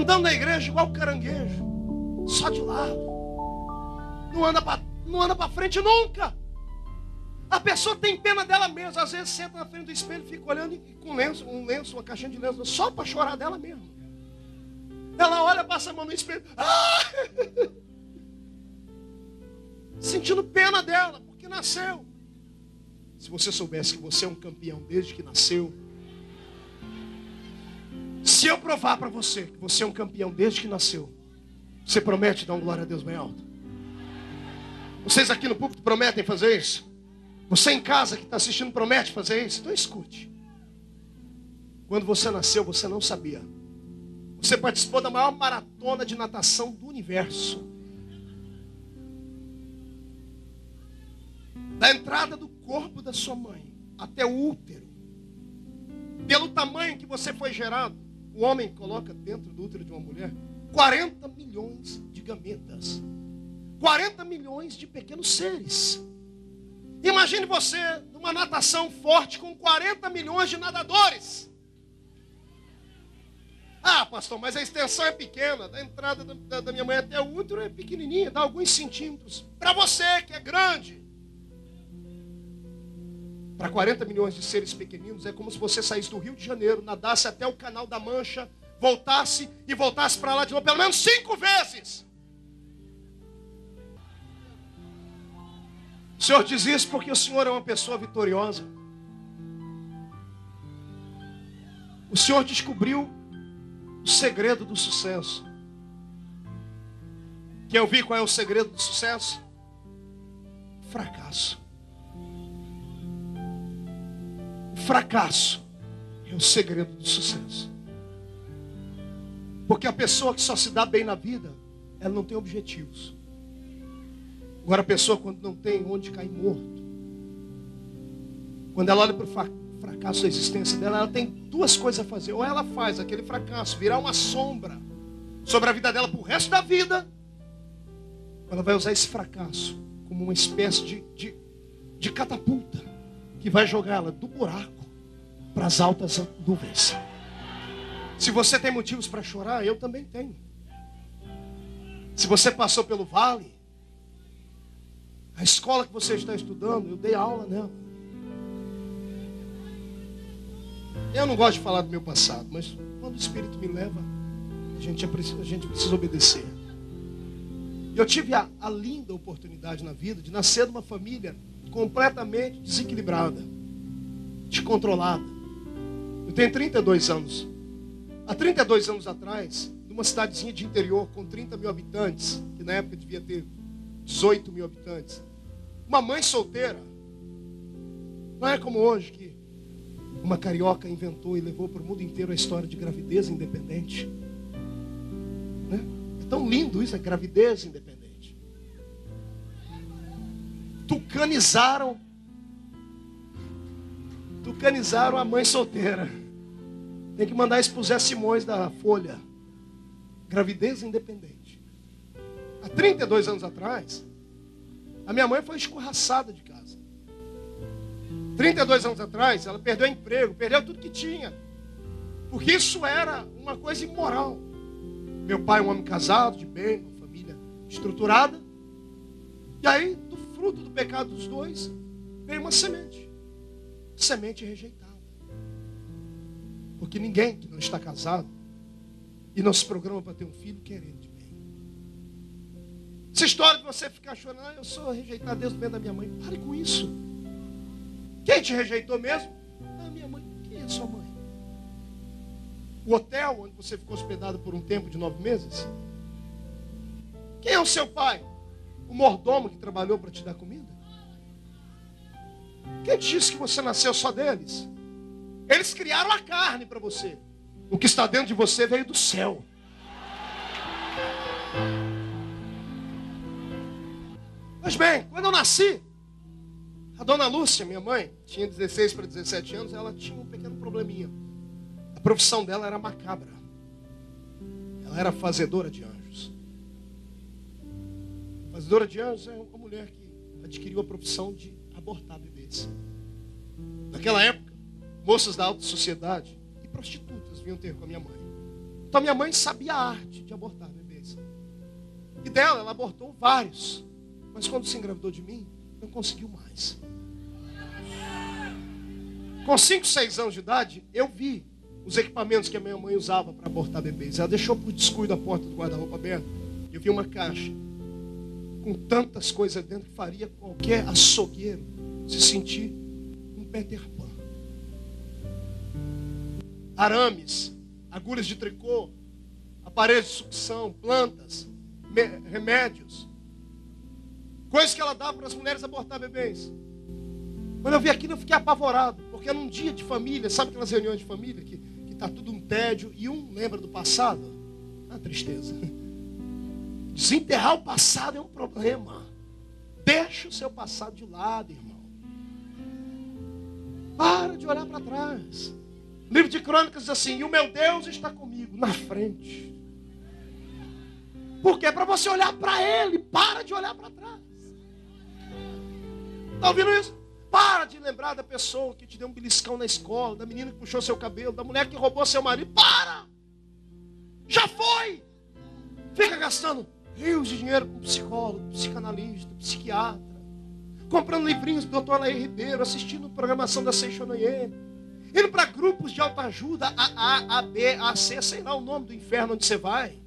andando na igreja igual caranguejo, só de lado, não anda para frente nunca. A pessoa tem pena dela mesma, às vezes senta na frente do espelho, fica olhando e com um lenço, uma caixinha de lenço, só para chorar dela mesma. Ela olha, passa a mão no espelho, sentindo pena dela, porque nasceu. Se você soubesse que você é um campeão desde que nasceu, se eu provar para você que você é um campeão desde que nasceu, você promete dar um glória a Deus bem alto? Vocês aqui no púlpito prometem fazer isso? Você em casa que está assistindo promete fazer isso? Então escute. Quando você nasceu, você não sabia. Você participou da maior maratona de natação do universo. Da entrada do corpo da sua mãe até o útero. Pelo tamanho que você foi gerado, o homem coloca dentro do útero de uma mulher 40 milhões de gametas. 40 milhões de pequenos seres. Imagine você numa natação forte com 40 milhões de nadadores. Ah, pastor, mas a extensão é pequena. Da entrada da minha mãe até o útero é pequenininha, dá alguns centímetros. Para você que é grande. Para 40 milhões de seres pequeninos é como se você saísse do Rio de Janeiro, nadasse até o Canal da Mancha, voltasse e voltasse para lá de novo pelo menos 5 vezes. O Senhor diz isso porque o Senhor é uma pessoa vitoriosa. O Senhor descobriu o segredo do sucesso. Quer ouvir qual é o segredo do sucesso? Fracasso. O fracasso é o segredo do sucesso. Porque a pessoa que só se dá bem na vida, ela não tem objetivos. Agora a pessoa quando não tem onde cair morto, quando ela olha para o fracasso da existência dela, ela tem duas coisas a fazer. Ou ela faz aquele fracasso virar uma sombra sobre a vida dela para o resto da vida, ou ela vai usar esse fracasso como uma espécie de catapulta que vai jogar ela do buraco para as altas nuvens. Se você tem motivos para chorar, eu também tenho. Se você passou pelo vale, a escola que você está estudando, eu dei aula nela. Eu não gosto de falar do meu passado, mas quando o Espírito me leva, a gente precisa obedecer. Eu tive a linda oportunidade na vida de nascer numa família completamente desequilibrada, descontrolada. Eu tenho 32 anos. Há 32 anos atrás, numa cidadezinha de interior com 30 mil habitantes, que na época devia ter 18 mil habitantes, uma mãe solteira, não é como hoje que uma carioca inventou e levou para o mundo inteiro a história de gravidez independente, né? É tão lindo isso, a gravidez independente. Tucanizaram a mãe solteira. Tem que mandar isso para o Zé Simões da Folha. Gravidez independente. Há 32 anos atrás, a minha mãe foi escorraçada de casa. 32 anos atrás, ela perdeu o emprego, perdeu tudo que tinha. Porque isso era uma coisa imoral. Meu pai é um homem casado, de bem, uma família estruturada. E aí, do fruto do pecado dos dois, veio uma semente. Semente rejeitada. Porque ninguém que não está casado e não se programa para ter um filho quer ele de bem. Essa história de você ficar chorando, eu sou rejeitado desde o bem da minha mãe. Pare com isso. Quem te rejeitou mesmo? A minha mãe. Quem é a sua mãe? O hotel onde você ficou hospedado por um tempo de 9 meses? Quem é o seu pai? O mordomo que trabalhou para te dar comida? Quem te disse que você nasceu só deles? Eles criaram a carne para você. O que está dentro de você veio do céu. Mas bem, quando eu nasci, a dona Lúcia, minha mãe, tinha 16 para 17 anos, ela tinha um pequeno probleminha. A profissão dela era macabra. Ela era fazedora de anjos. Fazedora de anjos é uma mulher que adquiriu a profissão de abortar bebês. Naquela época, moças da alta sociedade e prostitutas vinham ter com a minha mãe. Então minha mãe sabia a arte de abortar bebês. E dela, ela abortou vários. Mas quando se engravidou de mim, não conseguiu mais. Com 5, 6 anos de idade, eu vi os equipamentos que a minha mãe usava para abortar bebês. Ela deixou por descuido a porta do guarda-roupa aberta. Eu vi uma caixa com tantas coisas dentro que faria qualquer açougueiro se sentir um Peter Pan. Arames, agulhas de tricô, aparelhos de sucção, plantas, remédios. Coisas que ela dava para as mulheres abortar bebês. Quando eu vi aquilo, eu fiquei apavorado. Porque era um dia de família. Sabe aquelas reuniões de família que está tudo um tédio e um lembra do passado? Ah, tristeza. Desenterrar o passado é um problema. Deixa o seu passado de lado, irmão. Para de olhar para trás. O livro de Crônicas diz assim: e o meu Deus está comigo, na frente. Por quê? Para você olhar para Ele. Para de olhar para trás. Está ouvindo isso? Para de lembrar da pessoa que te deu um beliscão na escola, da menina que puxou seu cabelo, da mulher que roubou seu marido. Para! Já foi! Fica gastando rios de dinheiro com psicólogo, psicanalista, psiquiatra, comprando livrinhos do Dr. Alair Ribeiro, assistindo programação da Seixonoye, indo para grupos de autoajuda, A, A, B, A, C, sei lá o nome do inferno onde você vai.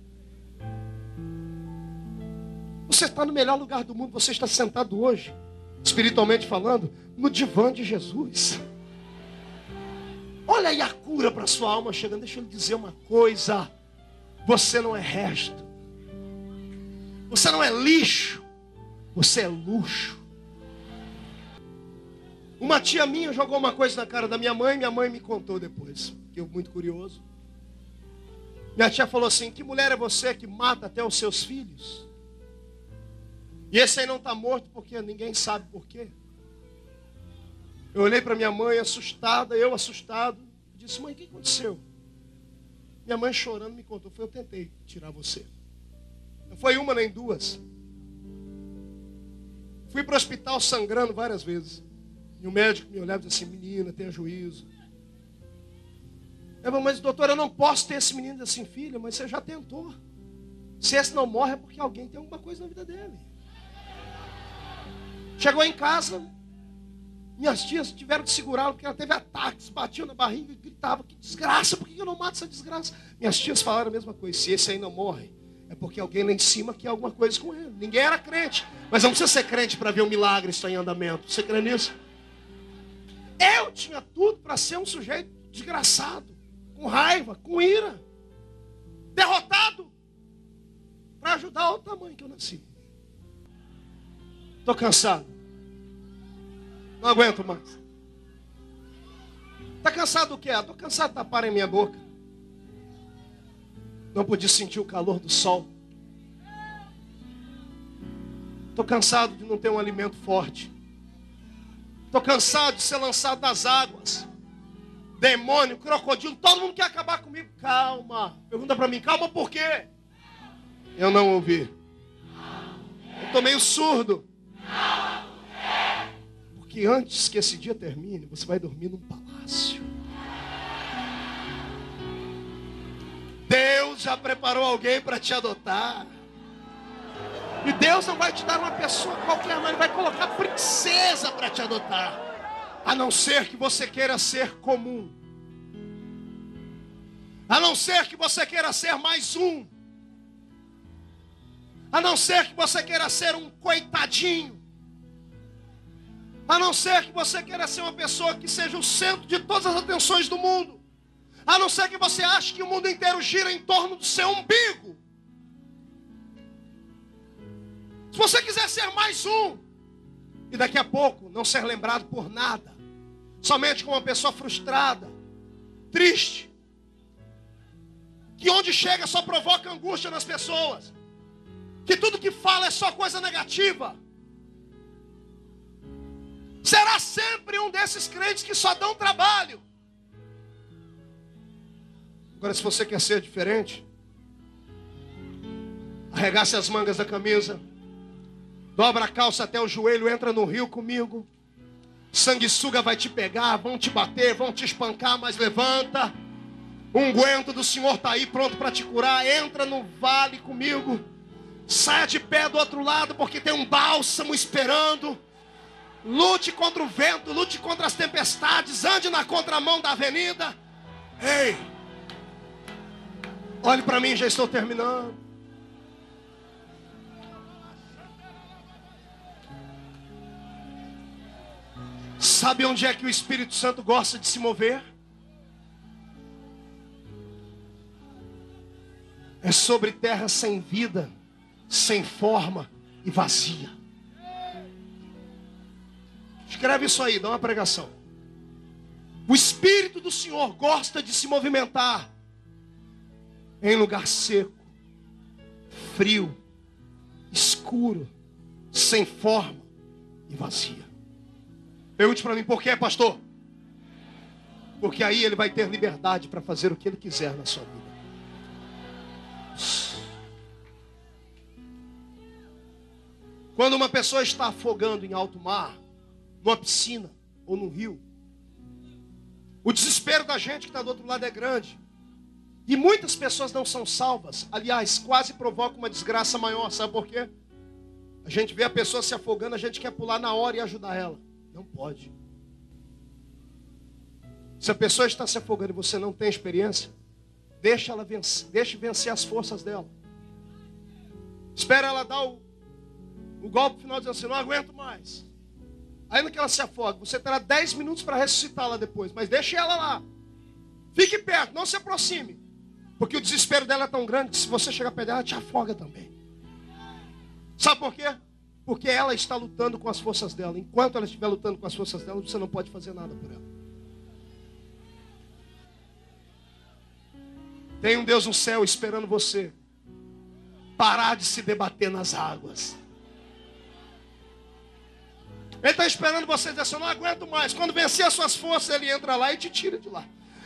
Você está no melhor lugar do mundo, você está sentado hoje, espiritualmente falando, no divã de Jesus. Olha aí a cura para a sua alma chegando. Deixa eu lhe dizer uma coisa: você não é resto, você não é lixo, você é luxo. Uma tia minha jogou uma coisa na cara da minha mãe me contou depois, eu muito curioso. Minha tia falou assim: que mulher é você que mata até os seus filhos? E esse aí não está morto porque ninguém sabe por quê. Eu olhei para minha mãe assustada, eu assustado. Disse: mãe, o que aconteceu? Minha mãe chorando me contou: eu tentei tirar você. Não foi uma nem duas. Fui para o hospital sangrando várias vezes. E o médico me olhava e disse assim: menina, tenha juízo. Eu falei: mas doutor, eu não posso ter esse menino. Assim: filha, mas você já tentou. Se esse não morre é porque alguém tem alguma coisa na vida dele. Chegou em casa, minhas tias tiveram que segurá-lo porque ela teve ataques, batiam na barriga e gritavam: que desgraça, por que eu não mato essa desgraça? Minhas tias falaram a mesma coisa: se esse aí não morre, é porque alguém lá em cima quer alguma coisa com ele. Ninguém era crente, mas não precisa ser crente para ver um milagre estar em andamento. Você crê nisso? Eu tinha tudo para ser um sujeito desgraçado, com raiva, com ira, derrotado, para ajudar o tamanho que eu nasci. Estou cansado. Não aguento mais. Está cansado do quê? Estou cansado de tapar em minha boca. Não podia sentir o calor do sol. Estou cansado de não ter um alimento forte. Estou cansado de ser lançado nas águas. Demônio, crocodilo, todo mundo quer acabar comigo. Calma. Pergunta para mim: calma por quê? Eu não ouvi. Eu estou meio surdo. Porque antes que esse dia termine, você vai dormir num palácio. Deus já preparou alguém para te adotar. E Deus não vai te dar uma pessoa qualquer, mas Ele vai colocar princesa para te adotar. A não ser que você queira ser comum. A não ser que você queira ser mais um. A não ser que você queira ser um coitadinho. A não ser que você queira ser uma pessoa que seja o centro de todas as atenções do mundo. A não ser que você ache que o mundo inteiro gira em torno do seu umbigo. Se você quiser ser mais um, e daqui a pouco não ser lembrado por nada, somente como uma pessoa frustrada, triste, que onde chega só provoca angústia nas pessoas, que tudo que fala é só coisa negativa, será sempre um desses crentes que só dão trabalho. Agora, se você quer ser diferente, arregace as mangas da camisa, dobra a calça até o joelho, entra no rio comigo. Sanguessuga vai te pegar, vão te bater, vão te espancar, mas levanta. O unguento do Senhor está aí pronto para te curar. Entra no vale comigo. Saia de pé do outro lado, porque tem um bálsamo esperando. Lute contra o vento, lute contra as tempestades. Ande na contramão da avenida. Ei, olhe para mim, já estou terminando. Sabe onde é que o Espírito Santo gosta de se mover? É sobre terra sem vida, sem forma e vazia. Escreve isso aí, dá uma pregação. O Espírito do Senhor gosta de se movimentar em lugar seco, frio, escuro, sem forma e vazia. Pergunte para mim, por quê, pastor? Porque aí ele vai ter liberdade para fazer o que ele quiser na sua vida. Quando uma pessoa está afogando em alto mar, numa piscina ou num rio, o desespero da gente que está do outro lado é grande. E muitas pessoas não são salvas. Aliás, quase provoca uma desgraça maior. Sabe por quê? A gente vê a pessoa se afogando, a gente quer pular na hora e ajudar ela. Não pode. Se a pessoa está se afogando e você não tem experiência, deixe vencer as forças dela. Espera ela dar o golpe final, dizendo assim, não aguento mais. Ainda que ela se afogue, você terá 10 minutos para ressuscitá-la depois. Mas deixe ela lá. Fique perto, não se aproxime. Porque o desespero dela é tão grande que se você chegar perto dela, ela te afoga também. Sabe por quê? Porque ela está lutando com as forças dela. Enquanto ela estiver lutando com as forças dela, você não pode fazer nada por ela. Tem um Deus no céu esperando você parar de se debater nas águas. Ele está esperando você dizer assim, eu não aguento mais. Quando vencer as suas forças, ele entra lá e te tira de lá.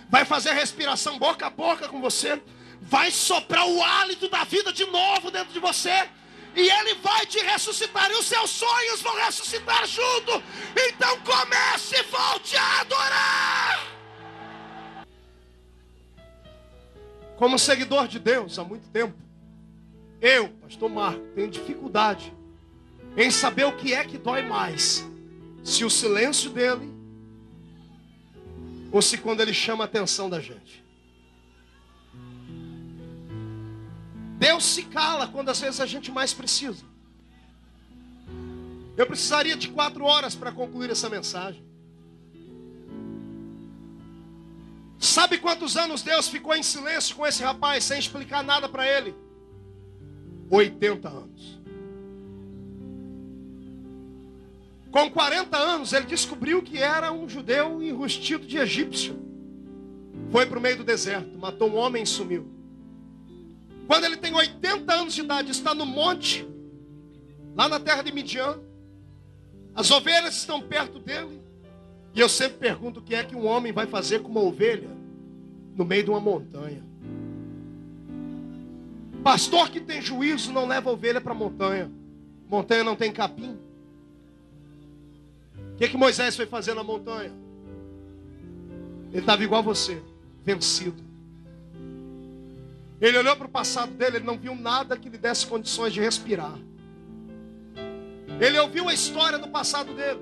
Vai fazer respiração boca a boca com você. Vai soprar o hálito da vida de novo dentro de você. E ele vai te ressuscitar. E os seus sonhos vão ressuscitar junto. Então comece e volte a adorar. Como seguidor de Deus há muito tempo, eu, pastor Marco, tenho dificuldade em saber o que é que dói mais. Se o silêncio dele ou se quando ele chama a atenção da gente. Deus se cala quando às vezes a gente mais precisa. Eu precisaria de 4 horas para concluir essa mensagem. Sabe quantos anos Deus ficou em silêncio com esse rapaz sem explicar nada para ele? 80 anos. Com 40 anos ele descobriu que era um judeu enrustido de egípcio. Foi para o meio do deserto, matou um homem e sumiu. Quando ele tem 80 anos de idade, está no monte, lá na terra de Midian. As ovelhas estão perto dele. E eu sempre pergunto o que é que um homem vai fazer com uma ovelha no meio de uma montanha. Pastor que tem juízo não leva a ovelha para a montanha. Montanha não tem capim. O que Moisés foi fazer na montanha? Ele estava igual a você, vencido. Ele olhou para o passado dele, ele não viu nada que lhe desse condições de respirar. Ele ouviu a história do passado dele.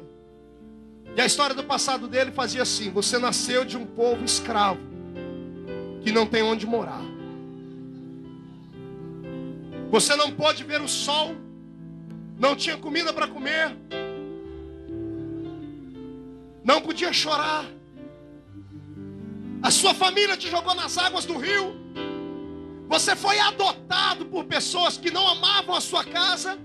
E a história do passado dele fazia assim: você nasceu de um povo escravo, que não tem onde morar. Você não pode ver o sol, não tinha comida para comer, não podia chorar. A sua família te jogou nas águas do rio. Você foi adotado por pessoas que não amavam a sua casa.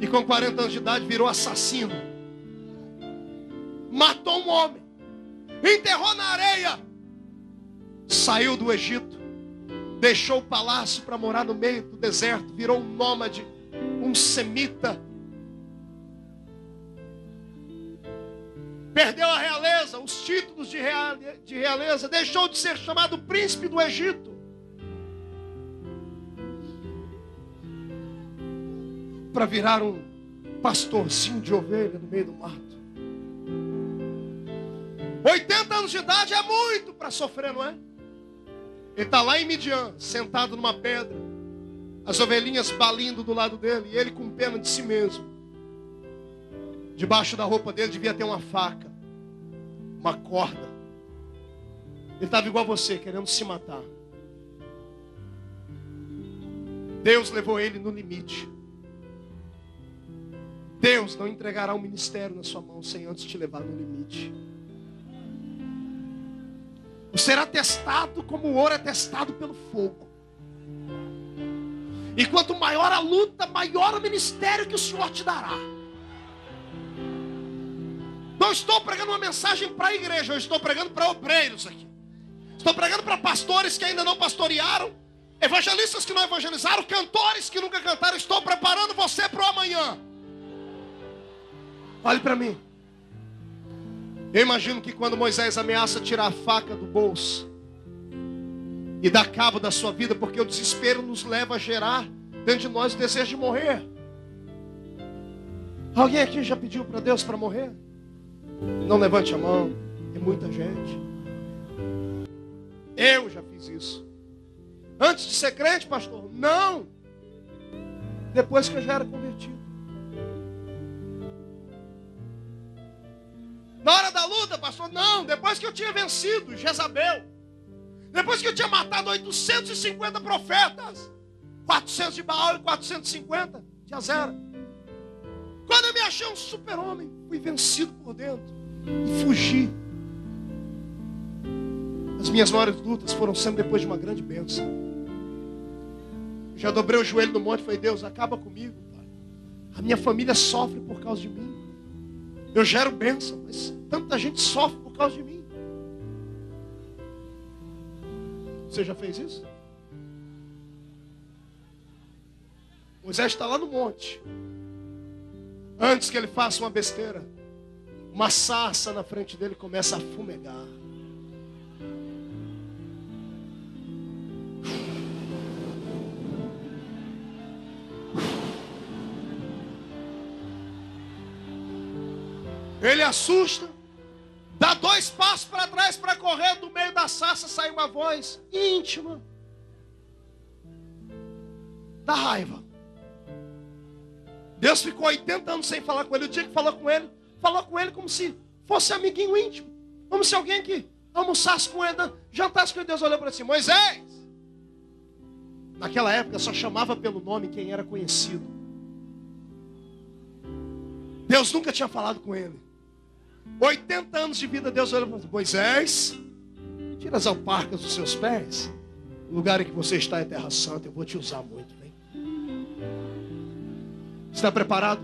E com 40 anos de idade virou assassino. Matou um homem. Enterrou na areia. Saiu do Egito. Deixou o palácio para morar no meio do deserto. Virou um nômade. Um semita. Perdeu a realeza, os títulos de realeza. Deixou de ser chamado príncipe do Egito. Para virar um pastorzinho de ovelha no meio do mato. 80 anos de idade é muito para sofrer, não é? Ele está lá em Midian, sentado numa pedra, as ovelhinhas balindo do lado dele, e ele com pena de si mesmo. Debaixo da roupa dele devia ter uma faca, uma corda. Ele estava igual a você, querendo se matar. Deus levou ele no limite. Deus não entregará um ministério na sua mão sem antes te levar no limite. Você será testado como o ouro é testado pelo fogo. E quanto maior a luta, maior o ministério que o Senhor te dará. Não estou pregando uma mensagem para a igreja, eu estou pregando para obreiros aqui. Estou pregando para pastores que ainda não pastorearam, evangelistas que não evangelizaram, cantores que nunca cantaram. Estou preparando você para o amanhã. Olhe para mim. Eu imagino que quando Moisés ameaça tirar a faca do bolso e dar cabo da sua vida, porque o desespero nos leva a gerar dentro de nós o desejo de morrer. Alguém aqui já pediu para Deus para morrer? Não levante a mão. Tem muita gente. Eu já fiz isso. Antes de ser crente, pastor? Não. Depois que eu já era convertido. Na hora da luta, pastor? Não. Depois que eu tinha vencido Jezabel. Depois que eu tinha matado 850 profetas. 400 de Baal e 450 de Azera. Quando eu me achei um super-homem, fui vencido por dentro e fugi. As minhas maiores lutas foram sendo depois de uma grande bênção. Eu já dobrei o joelho no monte e falei: Deus, acaba comigo, Pai. A minha família sofre por causa de mim. Eu gero bênção, mas tanta gente sofre por causa de mim. Você já fez isso? Moisés está lá no monte. Antes que ele faça uma besteira, uma sarça na frente dele começa a fumegar. Ele assusta, dá 2 passos para trás para correr, do meio da sarça sai uma voz íntima da raiva. Deus ficou 80 anos sem falar com ele. O dia que falou com ele como se fosse amiguinho íntimo, como se alguém que almoçasse com ele, jantasse com ele. Deus olhou para si: Moisés. Naquela época só chamava pelo nome quem era conhecido. Deus nunca tinha falado com ele. 80 anos de vida, Deus olhou para si: Moisés, tira as alparcas dos seus pés. O lugar em que você está é terra santa, eu vou te usar muito, hein? Está preparado?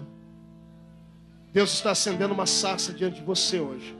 Deus está acendendo uma sarça diante de você hoje.